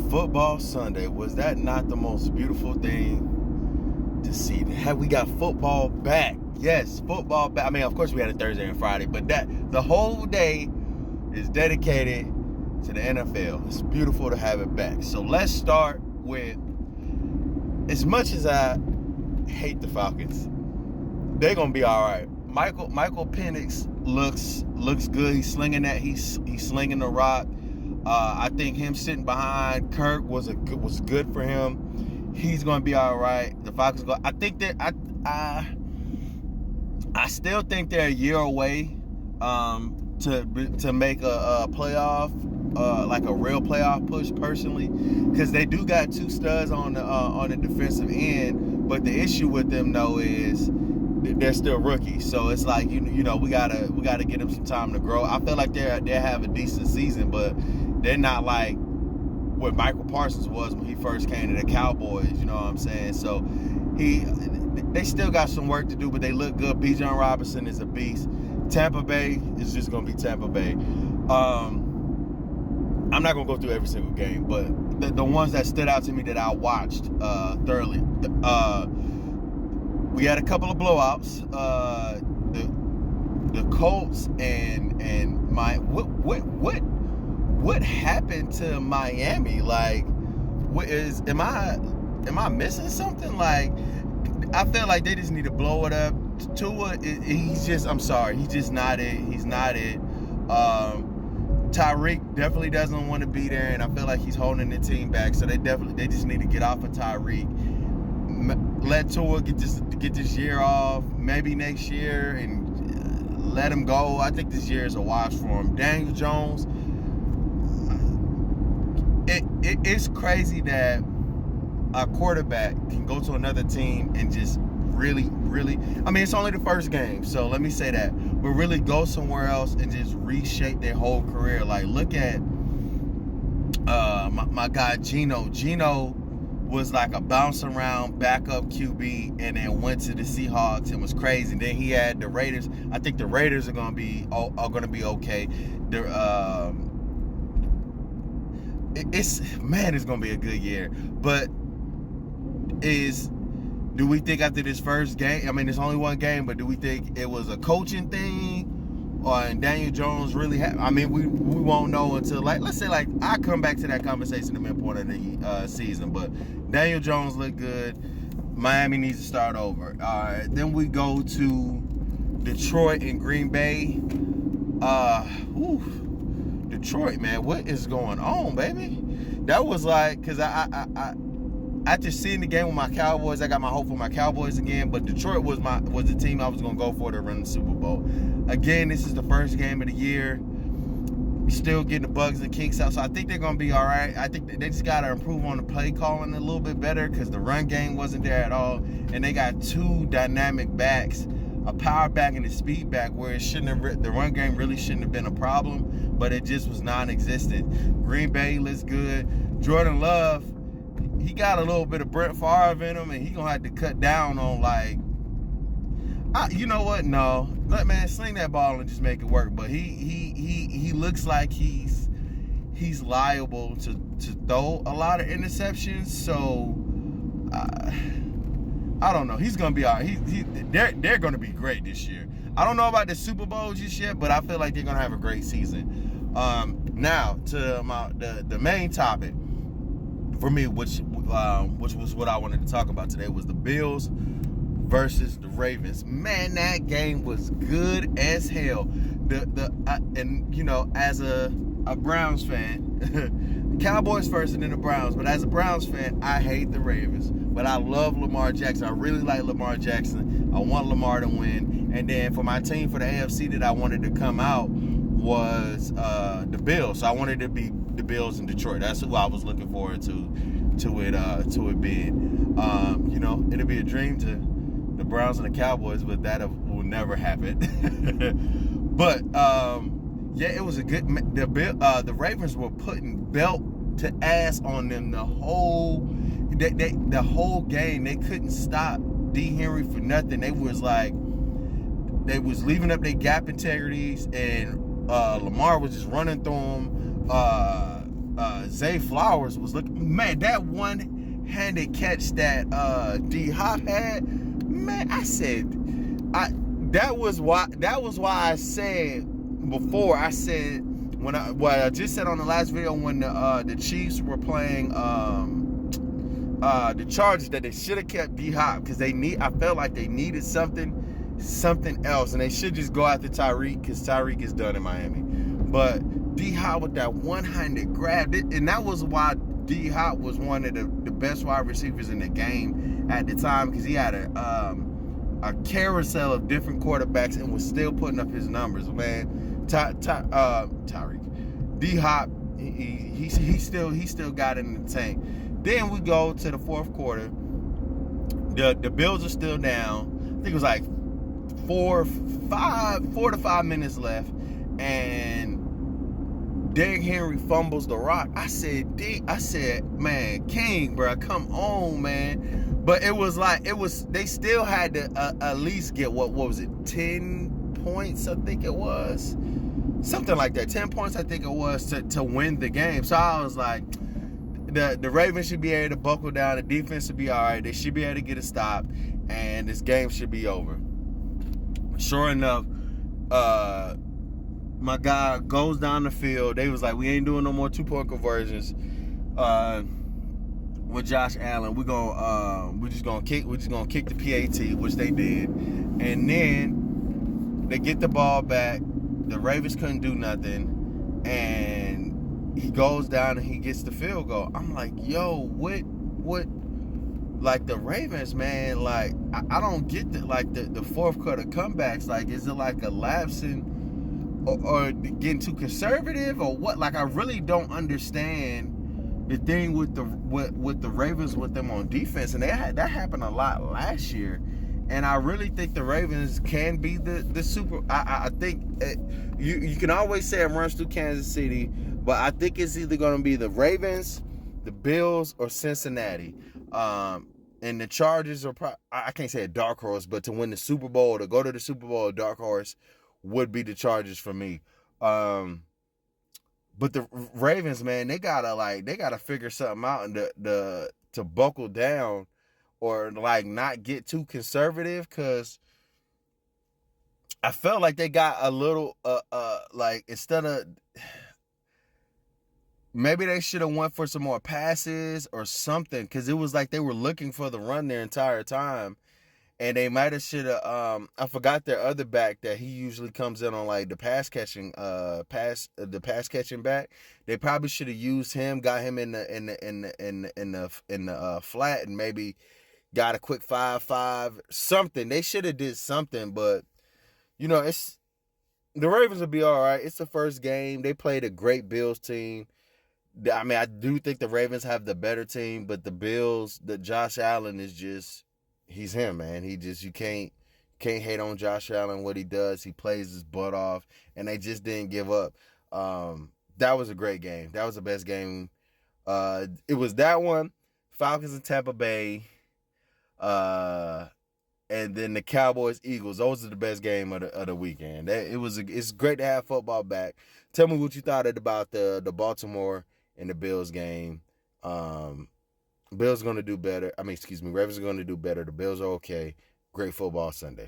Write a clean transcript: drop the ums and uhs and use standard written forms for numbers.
Football Sunday, was that not the most beautiful thing to see? We got football back. Yes, football back. I mean, of course we had a Thursday and Friday, but the whole day is dedicated to the NFL. It's beautiful to have it back. So let's start with, as much as I hate the Falcons, they're gonna be all right. Michael Penix looks good. He's slinging that. He's slinging the rock. I think him sitting behind Kirk was good for him. He's gonna be all right. The Falcons go. I think that I still think they're a year away to make a playoff, like a real playoff push personally, because they do got two studs on the defensive end. But the issue with them though is they're still rookies, so it's like you know we gotta get them some time to grow. I feel like they have a decent season, but they're not like what Michael Parsons was when he first came to the Cowboys. You know what I'm saying? So they still got some work to do, but they look good. Bijan Robinson is a beast. Tampa Bay is just gonna be Tampa Bay. I'm not gonna go through every single game, but the ones that stood out to me that I watched thoroughly. We had a couple of blowouts. The Colts and what happened to Miami? Like, am I missing something? Like, I feel like they just need to blow it up. Tua, he's just not it. He's not it. Tyreek definitely doesn't want to be there, and I feel like he's holding the team back. So they just need to get off of Tyreek. Let Tua get this year off, maybe next year, and let him go. I think this year is a wash for him. Daniel Jones, it's crazy that a quarterback can go to another team and just really, I mean, it's only the first game, so let me say that, but really go somewhere else and just reshape their whole career. Like, look at my guy Geno. Geno was like a bounce around backup QB and then went to the Seahawks and was crazy. And then he had the Raiders. I think the Raiders are gonna be okay. It's gonna be a good year. But do we think after this first game, I mean, it's only one game, but do we think it was a coaching thing? Or Daniel Jones really I mean, we won't know until, like, let's say, like, I come back to that conversation at the midpoint of the season. But Daniel Jones looked good. Miami needs to start over. Then we go to Detroit and Green Bay. Detroit, man, what is going on, baby? That was like, because I after seeing the game with my Cowboys, I got my hope for my Cowboys again. But Detroit was the team I was going to go for to run the Super Bowl. Again, this is the first game of the year. Still getting the bugs and kinks out. So I think they're going to be all right. I think they just got to improve on the play calling a little bit better, because the run game wasn't there at all. And they got two dynamic backs, a power back and a speed back, where the run game really shouldn't have been a problem, but it just was non-existent. Green Bay looks good. Jordan Love, he got a little bit of Brett Favre in him, and he gonna have to cut down on, like, you know what? No, let man sling that ball and just make it work. But he looks like he's liable to throw a lot of interceptions. So I don't know. He's gonna be all right. They're gonna be great this year. I don't know about the Super Bowl just yet, but I feel like they're gonna have a great season. Now to the main topic for me, which was what I wanted to talk about today, was the Bills versus the Ravens. Man, that game was good as hell. And you know, as a Browns fan, Cowboys first and then the Browns, but as a Browns fan, I hate the Ravens. But I love Lamar Jackson. I really like Lamar Jackson. I want Lamar to win. And then for my team, for the AFC that I wanted to come out, was the Bills. So I wanted to be the Bills in Detroit. That's who I was looking forward to it being. You know, it'll be a dream to the Browns and the Cowboys, but will never happen. But yeah, it was a good. The Ravens were putting belt to ass on them the whole game. They couldn't stop D. Henry for nothing. They was leaving up their gap integrities, and Lamar was just running through them. Zay Flowers was looking, man, that one-handed catch that D Hop had, man, I said, that was why I said before, I said when I just said on the last video when the Chiefs were playing the Chargers, that they should have kept D Hop because I felt like they needed something else, and they should just go after Tyreek because Tyreek is done in Miami. But D Hop with that one-handed grab, and that was why D Hop was one of the best wide receivers in the game at the time, because he had a carousel of different quarterbacks and was still putting up his numbers, man. Tyreek, D Hop, he still got it in the tank. Then we go to the fourth quarter. The Bills are still down. I think it was like 4 to 5 minutes left, and Derrick Henry fumbles the rock. I said, man, King, bro, come on, man. But it was they still had to at least get, what was it, 10 points, I think it was. Something like that, 10 points, I think it was, to win the game. So I was like, the Ravens should be able to buckle down. The defense should be all right. They should be able to get a stop, and this game should be over. Sure enough, my guy goes down the field. They was like, we ain't doing no more 2-point conversions with Josh Allen. We're just gonna kick the PAT, which they did, and then they get the ball back. The Ravens couldn't do nothing, and he goes down and he gets the field goal. I'm like, yo, what? Like, the Ravens, man, like, I don't get the fourth quarter comebacks. Like, is it like a lapse in, or getting too conservative, or what? Like, I really don't understand the thing with the Ravens with them on defense. And that happened a lot last year. And I really think the Ravens can be the super. I think you can always say it runs through Kansas City, but I think it's either going to be the Ravens, the Bills, or Cincinnati. And the Chargers are I can't say a dark horse, but to win the Super Bowl, to go to the Super Bowl, a dark horse would be the Chargers for me. But the Ravens, man, they gotta figure something out and to buckle down, or like not get too conservative, because I felt like they got a little like, instead of, maybe they should have went for some more passes or something, because it was like they were looking for the run their entire time, and they might have should have. I forgot their other back that he usually comes in on, like the pass catching back. They probably should have used him, got him in the flat, and maybe got a quick 5-5 something. They should have did something, but it's the Ravens will be all right. It's the first game. They played a great Bills team. I mean, I do think the Ravens have the better team, but the Bills, the Josh Allen is just, he's him, man. He just, you can't hate on Josh Allen, what he does. He plays his butt off, and they just didn't give up. That was a great game. That was the best game. It was that one, Falcons and Tampa Bay, and then the Cowboys Eagles. Those are the best game of the weekend. It's great to have football back. Tell me what you thought about the Baltimore and the Bills game. Bills are going to do better. Ravens are going to do better. The Bills are okay. Great football Sunday.